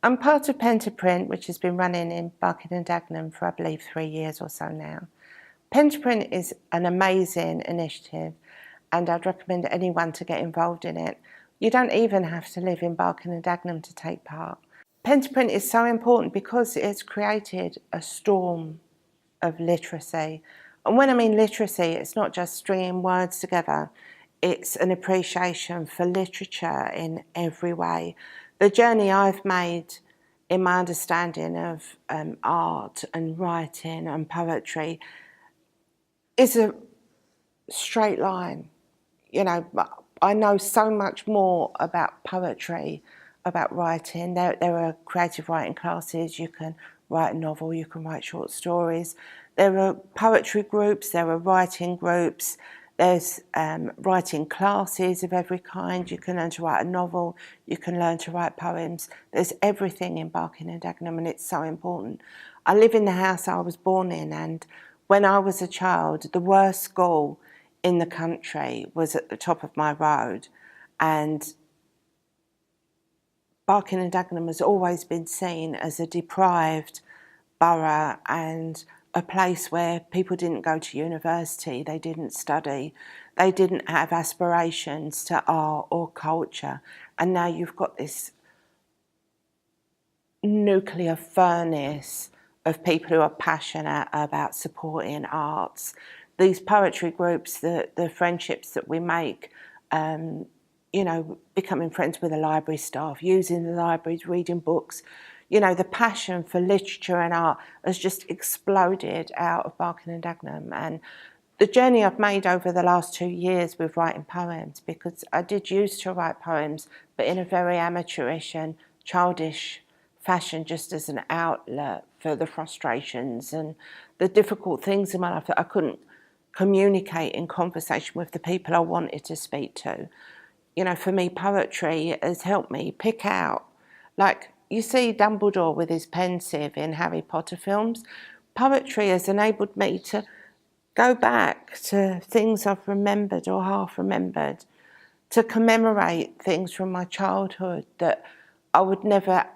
I'm part of Pen to Print, which has been running in Barking and Dagenham for, I believe, 3 years or so now. Pen to Print is an amazing initiative, and I'd recommend anyone to get involved in it. You don't even have to live in Barking and Dagenham to take part. Pen to Print is so important because it's created a storm of literacy. And when I mean literacy, it's not just stringing words together, it's an appreciation for literature in every way. The journey I've made in my understanding of art and writing and poetry is a straight line. You know, I know so much more about poetry, about writing. There are creative writing classes. You can write a novel, you can write short stories. There are poetry groups, there are writing groups, there's writing classes of every kind. You can learn to write a novel, you can learn to write poems. There's everything in Barking and Dagenham, and it's so important. I live in the house I was born in, and when I was a child, the worst school in the country was at the top of my road, and Barking and Dagenham has always been seen as a deprived borough and a place where people didn't go to university, they didn't study, they didn't have aspirations to art or culture. And now you've got this nuclear furnace of people who are passionate about supporting arts. These poetry groups, the friendships that we make, you know, becoming friends with the library staff, using the libraries, reading books. You know, the passion for literature and art has just exploded out of Barking and Dagenham. And the journey I've made over the last 2 years with writing poems, because I did used to write poems, but in a very amateurish and childish fashion, just as an outlet for the frustrations and the difficult things in my life that I couldn't communicate in conversation with the people I wanted to speak to. You know, for me, poetry has helped me pick out, like, you see Dumbledore with his pensieve in Harry Potter films. Poetry has enabled me to go back to things I've remembered or half remembered, to commemorate things from my childhood that I would never,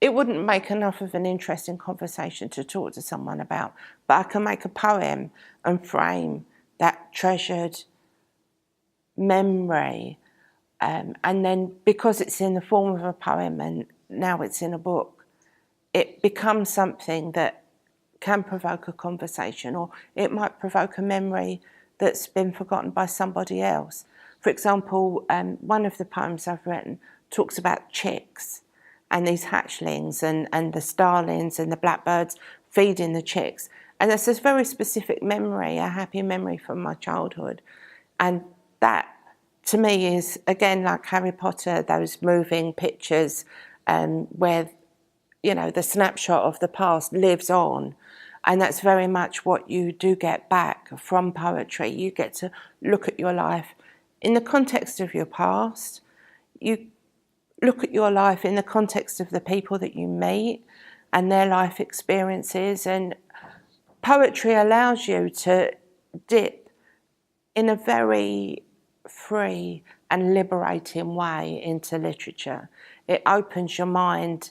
it wouldn't make enough of an interesting conversation to talk to someone about, but I can make a poem and frame that treasured memory. And then because it's in the form of a poem and now it's in a book, it becomes something that can provoke a conversation, or it might provoke a memory that's been forgotten by somebody else. For example, one of the poems I've written talks about chicks and these hatchlings and the starlings and the blackbirds feeding the chicks. And it's this very specific memory, a happy memory from my childhood. And that, to me, is, again, like Harry Potter, those moving pictures where, you know, the snapshot of the past lives on. And that's very much what you do get back from poetry. You get to look at your life in the context of your past. You look at your life in the context of the people that you meet and their life experiences. And poetry allows you to dip in a very free and liberating way into literature. It opens your mind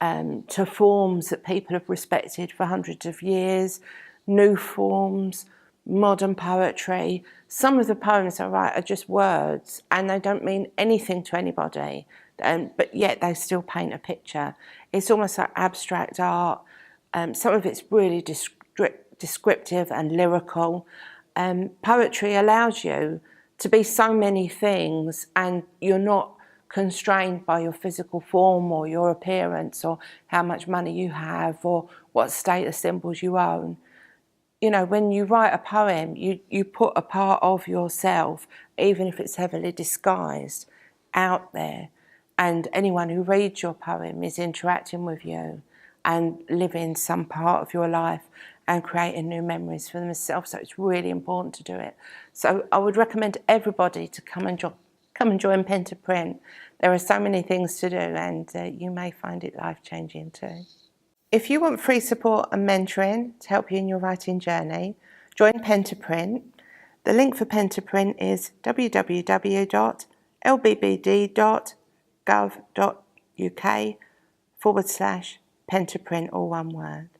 to forms that people have respected for hundreds of years, new forms, modern poetry. Some of the poems I write are just words and they don't mean anything to anybody, but yet they still paint a picture. It's almost like abstract art. Some of it's really descriptive and lyrical. Poetry allows you to be so many things, and you're not constrained by your physical form or your appearance or how much money you have or what status symbols you own. You know, when you write a poem, you put a part of yourself, even if it's heavily disguised, out there. And anyone who reads your poem is interacting with you and living some part of your life and creating new memories for themselves. So it's really important to do it. So I would recommend everybody to come and join Pen to Print. There are so many things to do, and you may find it life-changing too. If you want free support and mentoring to help you in your writing journey, join Pen to Print. The link for Pen to Print is www.lbbd.gov.uk /pen to print, all one word.